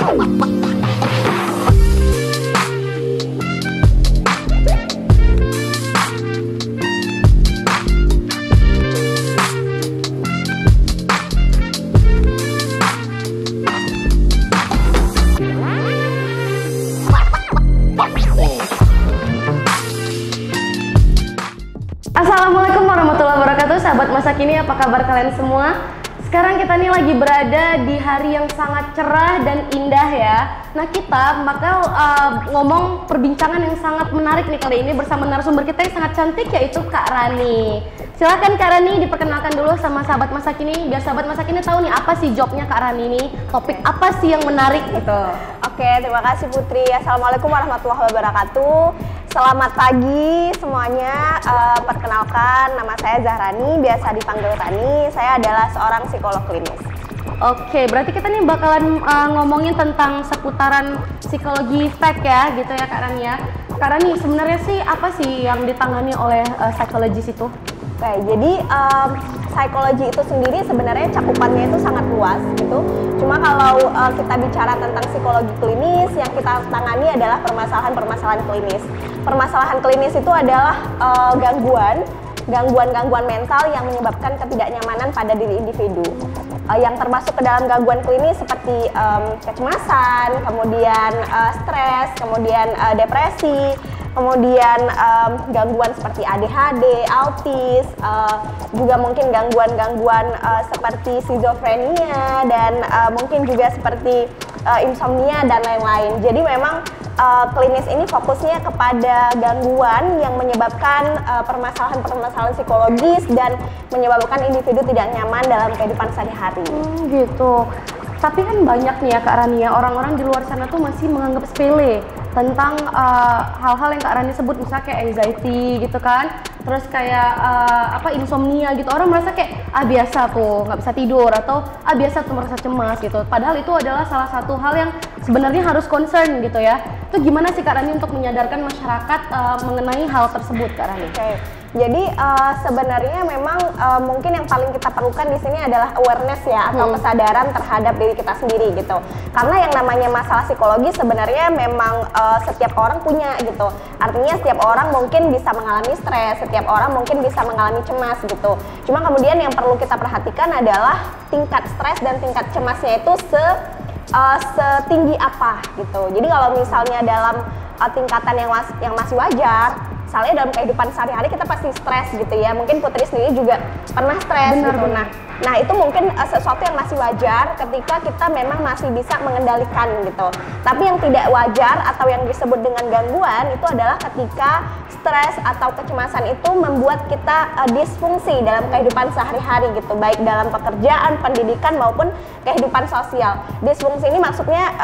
Assalamualaikum warahmatullahi wabarakatuh, sahabat masa kini, apa kabar kalian semua? Sekarang kita nih lagi berada di hari yang sangat cerah dan indah ya. Nah, kita bakal ngomong perbincangan yang sangat menarik nih kali ini bersama narasumber kita yang sangat cantik, yaitu Kak Rani. Silakan Kak Rani diperkenalkan dulu sama sahabat masa kini, biar sahabat masa kini tahu nih apa sih jobnya Kak Rani ini, topik apa sih yang menarik gitu. Oke, terima kasih Putri. Assalamualaikum warahmatullahi wabarakatuh. Selamat pagi semuanya. Perkenalkan, nama saya Zahrani, biasa dipanggil Rani. Saya adalah seorang psikolog klinis. Oke, berarti kita nih bakalan ngomongin tentang seputaran psikologi fact ya, gitu ya Kak Rani ya. Kak Rani, sebenarnya sih apa sih yang ditangani oleh psikologis itu? Oke, jadi psikologi itu sendiri sebenarnya cakupannya itu sangat luas gitu. Cuma kalau kita bicara tentang psikologi klinis, yang kita tangani adalah permasalahan-permasalahan klinis. Permasalahan klinis itu adalah gangguan mental yang menyebabkan ketidaknyamanan pada diri individu. Yang termasuk ke dalam gangguan klinis seperti kecemasan, kemudian stres, kemudian depresi, kemudian gangguan seperti ADHD, autis, juga mungkin gangguan-gangguan seperti skizofrenia, dan mungkin juga seperti insomnia dan lain-lain. Jadi memang klinis ini fokusnya kepada gangguan yang menyebabkan permasalahan-permasalahan psikologis dan menyebabkan individu tidak nyaman dalam kehidupan sehari-hari. Gitu. Tapi kan banyak nih ya Kak Rani ya, orang-orang di luar sana tuh masih menganggap sepele tentang hal-hal yang Kak Rani sebut, misalnya kayak anxiety gitu kan, terus kayak insomnia gitu. Orang merasa kayak biasa tuh nggak bisa tidur, atau biasa tuh merasa cemas gitu. Padahal itu adalah salah satu hal yang sebenarnya harus concern gitu ya. Itu gimana sih Kak Rani untuk menyadarkan masyarakat mengenai hal tersebut Kak Rani? Oke. Jadi sebenarnya memang mungkin yang paling kita perlukan di sini adalah awareness ya, atau kesadaran terhadap diri kita sendiri gitu. Karena yang namanya masalah psikologi sebenarnya memang setiap orang punya gitu. Artinya setiap orang mungkin bisa mengalami stres, setiap orang mungkin bisa mengalami cemas gitu. Cuma kemudian yang perlu kita perhatikan adalah tingkat stres dan tingkat cemasnya itu setinggi apa gitu. Jadi kalau misalnya dalam tingkatan yang masih wajar, misalnya dalam kehidupan sehari-hari kita pasti stres gitu ya. Mungkin Putri sendiri juga pernah stres gitu. Nah itu mungkin sesuatu yang masih wajar ketika kita memang masih bisa mengendalikan gitu. Tapi yang tidak wajar atau yang disebut dengan gangguan itu adalah ketika stres atau kecemasan itu membuat kita disfungsi dalam kehidupan sehari-hari gitu, baik dalam pekerjaan, pendidikan maupun kehidupan sosial. Disfungsi ini maksudnya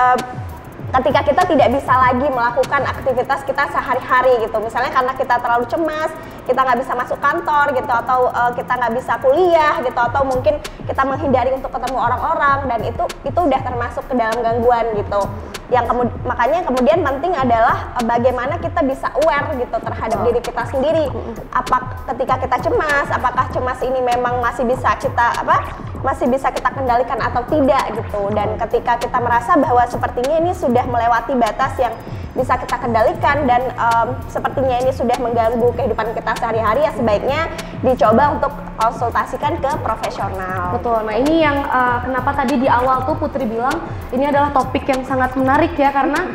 ketika kita tidak bisa lagi melakukan aktivitas kita sehari-hari gitu. Misalnya karena kita terlalu cemas, kita nggak bisa masuk kantor gitu, atau kita nggak bisa kuliah gitu, atau mungkin kita menghindari untuk ketemu orang-orang, dan itu udah termasuk ke dalam gangguan gitu. Makanya kemudian penting adalah bagaimana kita bisa aware gitu terhadap diri kita sendiri. Ketika kita cemas, apakah cemas ini memang masih bisa kita kendalikan atau tidak gitu. Dan ketika kita merasa bahwa sepertinya ini sudah melewati batas yang bisa kita kendalikan dan sepertinya ini sudah mengganggu kehidupan kita sehari-hari, ya sebaiknya dicoba untuk konsultasikan ke profesional. Betul. Nah ini yang kenapa tadi di awal tuh Putri bilang ini adalah topik yang sangat menarik ya, karena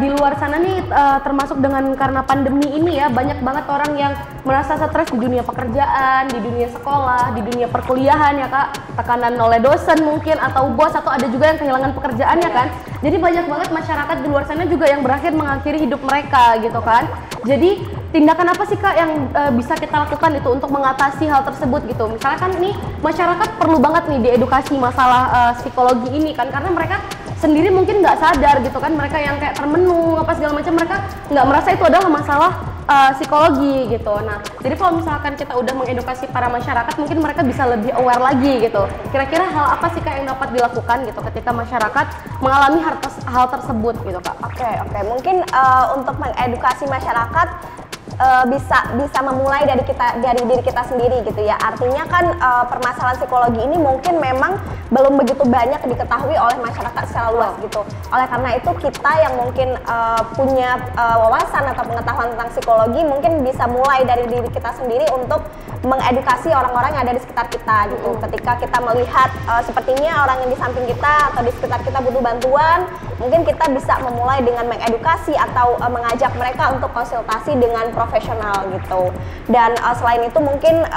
di luar sana nih termasuk karena pandemi ini ya, banyak banget orang yang merasa stres di dunia pekerjaan, di dunia sekolah, di dunia perkuliahan ya Kak, tekanan oleh dosen mungkin atau bos, atau ada juga yang kehilangan pekerjaannya kan. Jadi banyak banget masyarakat di luar sana juga yang berakhir mengakhiri hidup mereka gitu kan. Jadi tindakan apa sih Kak yang bisa kita lakukan itu untuk mengatasi hal tersebut gitu? Misalnya kan nih masyarakat perlu banget nih diedukasi masalah psikologi ini kan, karena mereka sendiri mungkin nggak sadar gitu kan, mereka yang kayak termenung apa segala macam, mereka nggak merasa itu adalah masalah psikologi gitu. Nah, jadi kalau misalkan kita udah mengedukasi para masyarakat, mungkin mereka bisa lebih aware lagi gitu. Kira-kira hal apa sih Kak yang dapat dilakukan gitu ketika masyarakat mengalami hal tersebut gitu Kak? Oke. Mungkin untuk mengedukasi masyarakat bisa memulai dari diri kita sendiri gitu ya. Artinya kan permasalahan psikologi ini mungkin memang belum begitu banyak diketahui oleh masyarakat secara luas gitu. Oleh karena itu kita yang mungkin punya wawasan atau pengetahuan tentang psikologi mungkin bisa mulai dari diri kita sendiri untuk mengedukasi orang-orang yang ada di sekitar kita gitu. Ketika kita melihat sepertinya orang yang di samping kita atau di sekitar kita butuh bantuan, mungkin kita bisa memulai dengan mengedukasi atau mengajak mereka untuk konsultasi dengan profesional gitu. Dan selain itu mungkin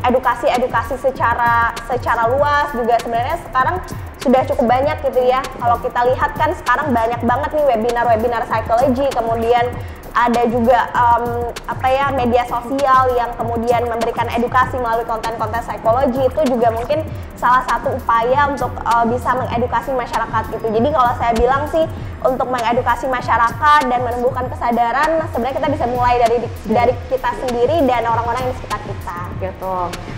edukasi secara luas juga sebenarnya sekarang sudah cukup banyak gitu ya. Kalau kita lihat kan sekarang banyak banget nih webinar psikologi, kemudian ada juga media sosial yang kemudian memberikan edukasi melalui konten-konten psikologi. Itu juga mungkin salah satu upaya untuk bisa mengedukasi masyarakat gitu. Jadi kalau saya bilang sih untuk mengedukasi masyarakat dan menumbuhkan kesadaran, sebenarnya kita bisa mulai dari kita sendiri dan orang-orang yang di sekitar kita gitu.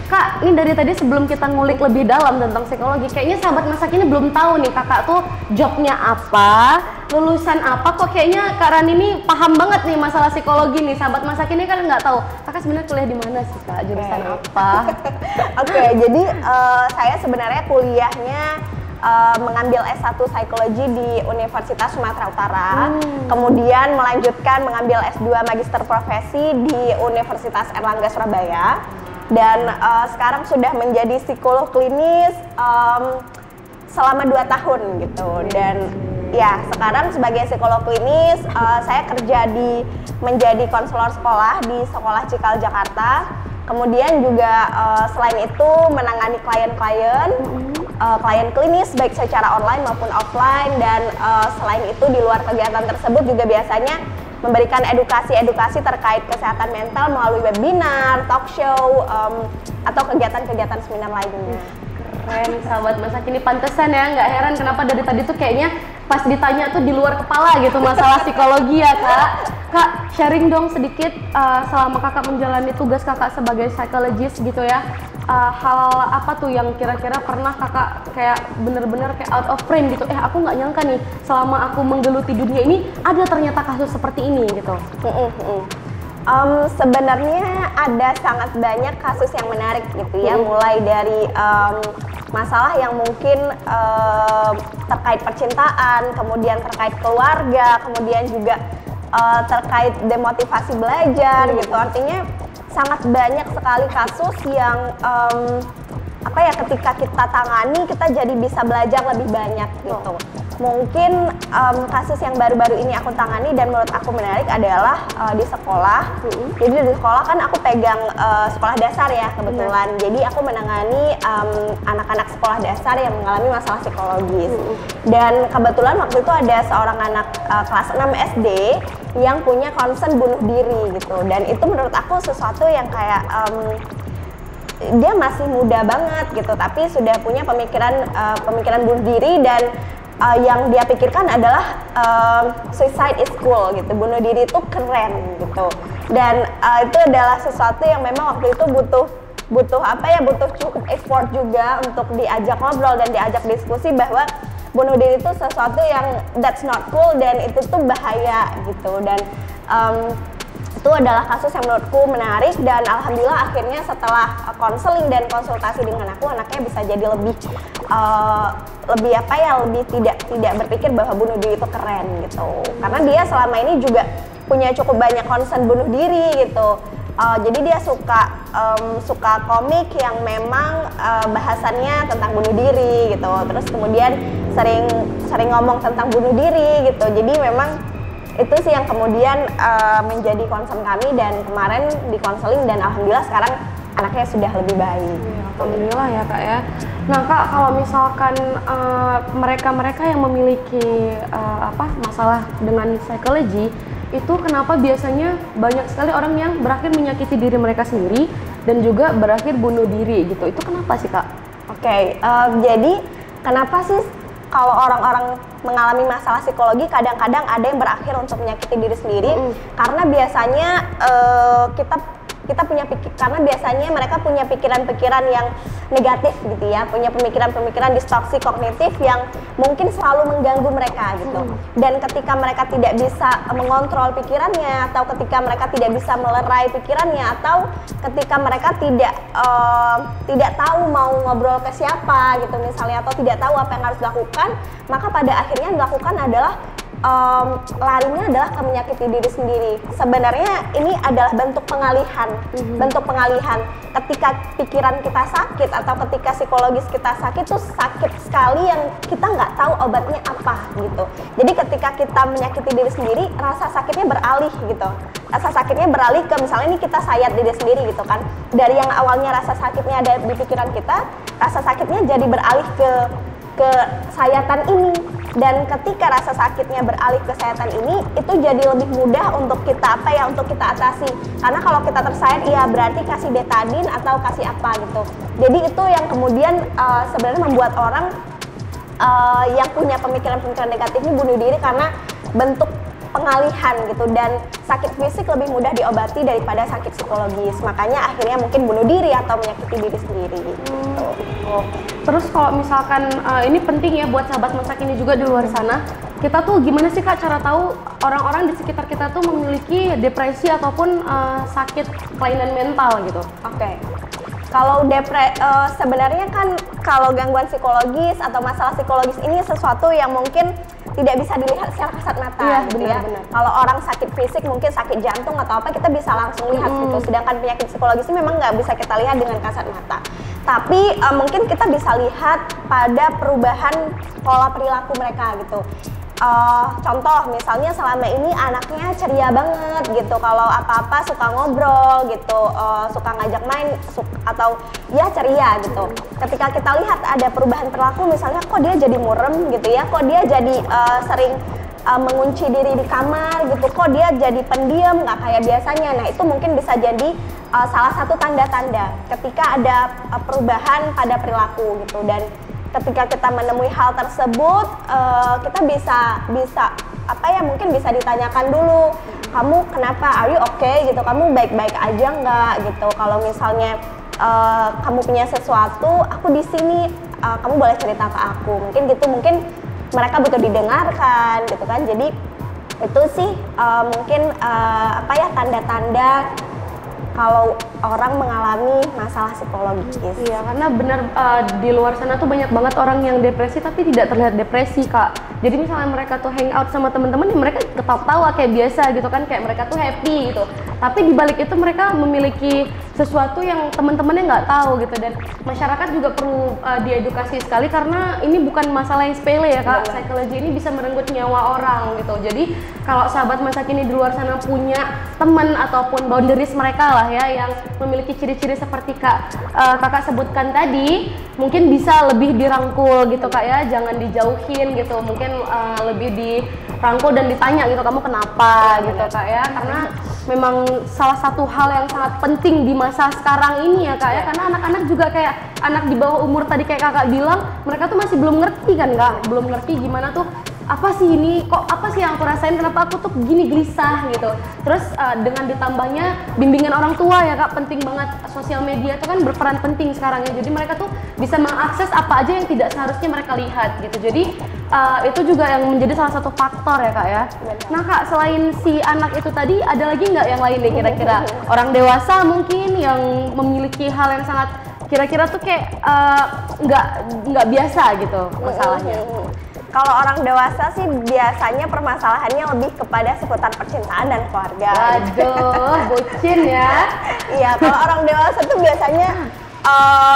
Kak, ini dari tadi sebelum kita ngulik lebih dalam tentang psikologi, kayaknya sahabat masak ini belum tahu nih kakak tuh jobnya apa, lulusan apa. Kok kayaknya Kak Rani ini paham banget nih masalah psikologi nih. Sahabat masak ini kan nggak tahu kakak sebenarnya kuliah di mana sih Kak, jurusan apa? Oke, jadi saya sebenarnya kuliahnya mengambil S1 psikologi di Universitas Sumatera Utara, kemudian melanjutkan mengambil S2 Magister Profesi di Universitas Erlangga Surabaya, dan sekarang sudah menjadi psikolog klinis selama 2 tahun gitu. Dan ya sekarang sebagai psikolog klinis saya kerja menjadi konselor sekolah di Sekolah Cikal Jakarta. Kemudian juga selain itu menangani klien klinis baik secara online maupun offline, dan selain itu di luar kegiatan tersebut juga biasanya memberikan edukasi terkait kesehatan mental melalui webinar, talk show, atau kegiatan-kegiatan seminar lainnya. Keren, sahabat masak ini pantesan ya, nggak heran kenapa dari tadi tuh kayaknya pas ditanya tuh di luar kepala gitu masalah psikologi ya Kak. Kak, sharing dong sedikit selama kakak menjalani tugas kakak sebagai psikologis gitu ya, hal apa tuh yang kira-kira pernah kakak kayak bener-bener kayak out of frame gitu, aku nggak nyangka nih selama aku menggeluti dunia ini ada ternyata kasus seperti ini gitu. Sebenarnya ada sangat banyak kasus yang menarik gitu ya, mulai dari masalah yang mungkin terkait percintaan, kemudian terkait keluarga, kemudian juga terkait demotivasi belajar gitu. Artinya sangat banyak sekali kasus yang ketika kita tangani kita jadi bisa belajar lebih banyak gitu. Mungkin kasus yang baru-baru ini aku tangani dan menurut aku menarik adalah di sekolah. Jadi di sekolah kan aku pegang sekolah dasar ya kebetulan. Jadi aku menangani anak-anak sekolah dasar yang mengalami masalah psikologis. Dan kebetulan waktu itu ada seorang anak kelas 6 SD yang punya concern bunuh diri gitu. Dan itu menurut aku sesuatu yang kayak dia masih muda banget gitu, tapi sudah punya pemikiran bunuh diri, dan yang dia pikirkan adalah suicide is cool gitu, bunuh diri itu keren gitu. Dan itu adalah sesuatu yang memang waktu itu butuh cukup effort juga untuk diajak ngobrol dan diajak diskusi bahwa bunuh diri itu sesuatu yang that's not cool dan itu tuh bahaya gitu. Dan itu adalah kasus yang menurutku menarik, dan alhamdulillah akhirnya setelah konseling dan konsultasi dengan aku, anaknya bisa jadi lebih tidak berpikir bahwa bunuh diri itu keren gitu. Karena dia selama ini juga punya cukup banyak concern bunuh diri gitu. Jadi dia suka komik yang memang bahasannya tentang bunuh diri gitu. Terus kemudian sering ngomong tentang bunuh diri gitu. Jadi memang itu sih yang kemudian menjadi concern kami, dan kemarin di konseling dan alhamdulillah sekarang anaknya sudah lebih baik. Alhamdulillah ya Kak ya. Nah Kak, kalau misalkan mereka yang memiliki masalah dengan psikologi itu, kenapa biasanya banyak sekali orang yang berakhir menyakiti diri mereka sendiri dan juga berakhir bunuh diri gitu? Itu kenapa sih Kak? Oke, jadi kenapa sih kalau orang-orang mengalami masalah psikologi kadang-kadang ada yang berakhir untuk menyakiti diri sendiri? Karena biasanya kita kita punya karena biasanya mereka punya pikiran-pikiran yang negatif gitu ya, punya pemikiran-pemikiran distorsi kognitif yang mungkin selalu mengganggu mereka gitu. Dan ketika mereka tidak bisa mengontrol pikirannya, atau ketika mereka tidak bisa melerai pikirannya, atau ketika mereka tidak tahu mau ngobrol ke siapa gitu misalnya, atau tidak tahu apa yang harus dilakukan, maka pada akhirnya yang dilakukan adalah larinya adalah ke menyakiti diri sendiri. Sebenarnya ini adalah bentuk pengalihan, bentuk pengalihan. Ketika pikiran kita sakit atau ketika psikologis kita sakit tuh sakit sekali yang kita nggak tahu obatnya apa gitu. Jadi ketika kita menyakiti diri sendiri, rasa sakitnya beralih gitu. Rasa sakitnya beralih ke misalnya ini kita sayat diri sendiri gitu kan. Dari yang awalnya rasa sakitnya ada di pikiran kita, rasa sakitnya jadi beralih ke sayatan ini. Dan ketika rasa sakitnya beralih ke sayatan ini, itu jadi lebih mudah untuk kita untuk kita atasi. Karena kalau kita tersayat, ya berarti kasih betadin atau kasih apa gitu. Jadi itu yang kemudian sebenarnya membuat orang yang punya pemikiran-pemikiran negatif ini bunuh diri karena bentuk pengalihan gitu, dan sakit fisik lebih mudah diobati daripada sakit psikologis. Makanya akhirnya mungkin bunuh diri atau menyakiti diri sendiri gitu. Terus kalau misalkan ini penting ya buat sahabat masa kini juga di luar sana, kita tuh gimana sih Kak cara tahu orang-orang di sekitar kita tuh memiliki depresi ataupun sakit kelainan mental gitu? Oke. Kalau sebenarnya kan kalau gangguan psikologis atau masalah psikologis ini sesuatu yang mungkin tidak bisa dilihat secara kasat mata gitu ya. Kalau orang sakit fisik mungkin sakit jantung atau apa kita bisa langsung lihat gitu. Sedangkan penyakit psikologis ini memang nggak bisa kita lihat dengan kasat mata. Tapi mungkin kita bisa lihat pada perubahan pola perilaku mereka gitu. Contoh misalnya selama ini anaknya ceria banget gitu, kalau apa-apa suka ngobrol gitu, suka ngajak main atau ya ceria gitu. Ketika kita lihat ada perubahan perilaku misalnya kok dia jadi murem gitu ya, kok dia jadi sering mengunci diri di kamar gitu, kok dia jadi pendiam nggak kayak biasanya. Nah itu mungkin bisa jadi salah satu tanda-tanda ketika ada perubahan pada perilaku gitu. Dan ketika kita menemui hal tersebut, kita bisa mungkin bisa ditanyakan dulu, kamu kenapa, are you okay gitu, kamu baik-baik aja nggak gitu. Kalau misalnya kamu punya sesuatu, aku di sini, kamu boleh cerita ke aku, mungkin gitu. Mungkin mereka butuh didengarkan gitu kan. Jadi itu sih mungkin tanda-tanda kalau orang mengalami masalah psikologis. Iya, karena benar di luar sana tuh banyak banget orang yang depresi tapi tidak terlihat depresi, Kak. Jadi misalnya mereka tuh hang out sama teman-teman, ya mereka ketawa-tawa kayak biasa gitu kan, kayak mereka tuh happy gitu. Tapi di balik itu mereka memiliki sesuatu yang teman-temannya nggak tahu gitu. Dan masyarakat juga perlu diedukasi sekali karena ini bukan masalah yang sepele ya, Kak. Psikologi ini bisa merenggut nyawa orang gitu. Jadi kalau sahabat masa kini di luar sana punya teman ataupun boundaries mereka lah ya yang memiliki ciri-ciri seperti kakak sebutkan tadi, mungkin bisa lebih dirangkul gitu Kak ya, jangan dijauhin gitu, mungkin lebih dirangkul dan ditanya gitu, kamu kenapa gitu Kak ya, karena memang salah satu hal yang sangat penting di masa sekarang ini ya Kak ya, karena anak-anak juga kayak anak di bawah umur tadi kayak kakak bilang, mereka tuh masih belum ngerti kan Kak, belum ngerti gimana tuh apa sih ini, kok apa sih yang aku rasain, kenapa aku tuh gini gelisah gitu. Terus dengan ditambahnya bimbingan orang tua ya Kak, penting banget. Sosial media itu kan berperan penting sekarang ya, jadi mereka tuh bisa mengakses apa aja yang tidak seharusnya mereka lihat gitu. Jadi itu juga yang menjadi salah satu faktor ya Kak ya. Nah Kak, selain si anak itu tadi, ada lagi nggak yang lain deh kira-kira? Orang dewasa mungkin yang memiliki hal yang sangat kira-kira tuh kayak nggak biasa gitu masalahnya. Kalau orang dewasa sih biasanya permasalahannya lebih kepada seputar percintaan dan keluarga. Waduh, bucin ya. Iya, kalau orang dewasa tuh biasanya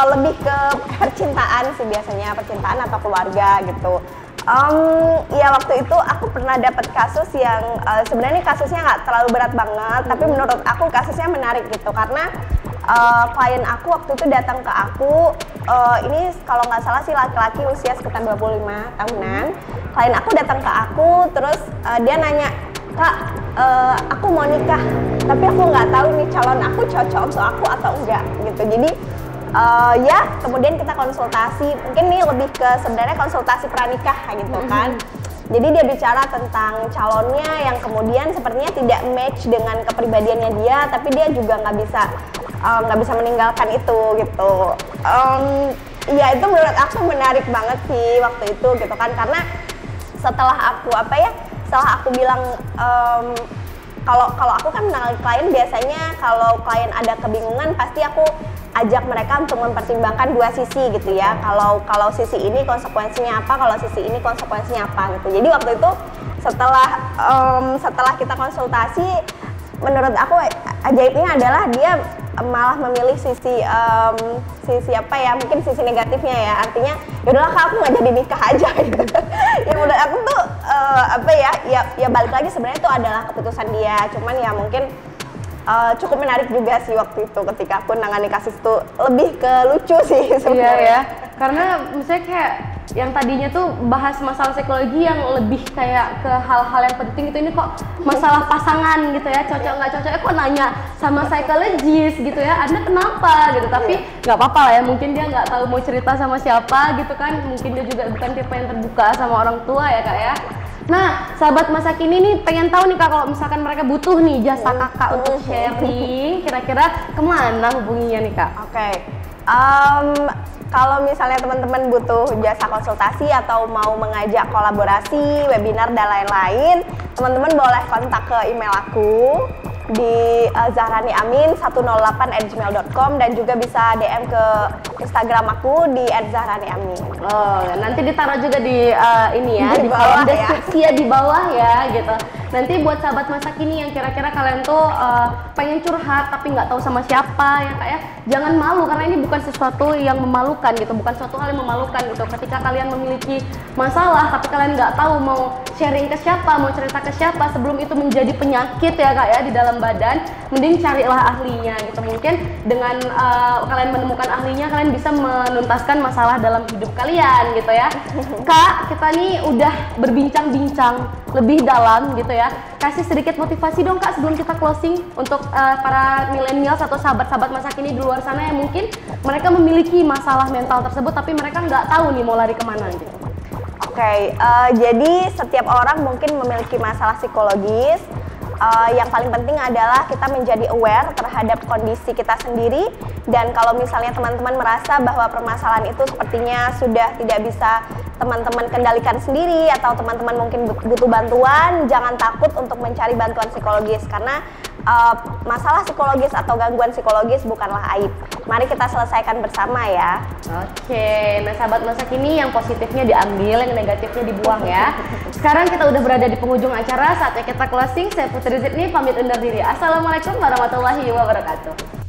lebih ke percintaan sih biasanya, percintaan atau keluarga gitu. Ya waktu itu aku pernah dapat kasus yang sebenarnya kasusnya nggak terlalu berat banget, tapi menurut aku kasusnya menarik gitu karena klien aku waktu itu datang ke aku, ini kalau nggak salah sih laki-laki usia sekitar 25 tahunan. Klien aku datang ke aku, terus dia nanya, Kak, aku mau nikah, tapi aku nggak tahu nih calon aku cocok untuk aku atau enggak gitu. Jadi ya kemudian kita konsultasi, mungkin nih lebih ke sebenarnya konsultasi pranikah gitu kan. Jadi dia bicara tentang calonnya yang kemudian sepertinya tidak match dengan kepribadiannya dia, tapi dia juga nggak bisa meninggalkan itu gitu. Ya itu menurut aku menarik banget sih waktu itu gitu kan, karena setelah aku bilang kalau aku kan menangani klien, biasanya kalau klien ada kebingungan pasti aku ajak mereka untuk mempertimbangkan dua sisi gitu ya. Kalau sisi ini konsekuensinya apa, kalau sisi ini konsekuensinya apa gitu. Jadi waktu itu setelah kita konsultasi, menurut aku ajaibnya adalah dia malah memilih sisi mungkin sisi negatifnya ya. Artinya yaudahlah Kak, aku nggak jadi nikah aja gitu. Ya menurut aku tuh ya balik lagi sebenarnya itu adalah keputusan dia. Cuman ya mungkin cukup menarik juga sih waktu itu ketika aku nangani kasus itu, lebih ke lucu sih sebenarnya. Iya ya, karena misalnya kayak yang tadinya tuh bahas masalah psikologi yang lebih kayak ke hal-hal yang penting itu, ini kok masalah pasangan gitu ya, cocok nggak cocok, kok nanya sama psikologis gitu ya, Anda kenapa gitu. Tapi nggak apa-apa lah ya, mungkin dia nggak tahu mau cerita sama siapa gitu kan, mungkin dia juga bukan tipe yang terbuka sama orang tua ya Kak ya. Nah, sahabat masa kini nih pengen tahu nih Kak, kalau misalkan mereka butuh nih jasa Kakak untuk sharing, kira-kira kemana hubunginya nih Kak? Oke. Kalau misalnya teman-teman butuh jasa konsultasi atau mau mengajak kolaborasi, webinar dan lain-lain, teman-teman boleh kontak ke email aku di zahraniamin108@gmail.com dan juga bisa DM ke Instagram aku di @zahraniamin. Oh, nanti ditaruh juga di ini ya, di di bawah kolom deskripsi ya, di bawah ya gitu. Nanti buat sahabat masa kini yang kira-kira kalian tuh pengen curhat tapi nggak tahu sama siapa ya Kak ya, jangan malu, karena ini bukan sesuatu yang memalukan gitu, bukan suatu hal yang memalukan gitu. Ketika kalian memiliki masalah tapi kalian nggak tahu mau sharing ke siapa, mau cerita ke siapa, sebelum itu menjadi penyakit ya Kak ya di dalam badan, mending carilah ahlinya gitu. Mungkin dengan kalian menemukan ahlinya, kalian bisa menuntaskan masalah dalam hidup kalian gitu ya. Kak, kita nih udah berbincang-bincang lebih dalam gitu ya. Kasih sedikit motivasi dong Kak sebelum kita closing untuk para milenial atau sahabat-sahabat masa kini di luar sana yang mungkin mereka memiliki masalah mental tersebut tapi mereka nggak tahu nih mau lari kemana gitu. Oke, jadi setiap orang mungkin memiliki masalah psikologis. Yang paling penting adalah kita menjadi aware terhadap kondisi kita sendiri, dan kalau misalnya teman-teman merasa bahwa permasalahan itu sepertinya sudah tidak bisa teman-teman kendalikan sendiri atau teman-teman mungkin butuh bantuan, jangan takut untuk mencari bantuan psikologis, karena masalah psikologis atau gangguan psikologis bukanlah aib. Mari kita selesaikan bersama ya. Oke, nah sahabat masa kini, yang positifnya diambil, yang negatifnya dibuang ya. Sekarang kita udah berada di penghujung acara, saatnya kita closing. Saya Putri Zidni pamit undur diri. Assalamualaikum warahmatullahi wabarakatuh.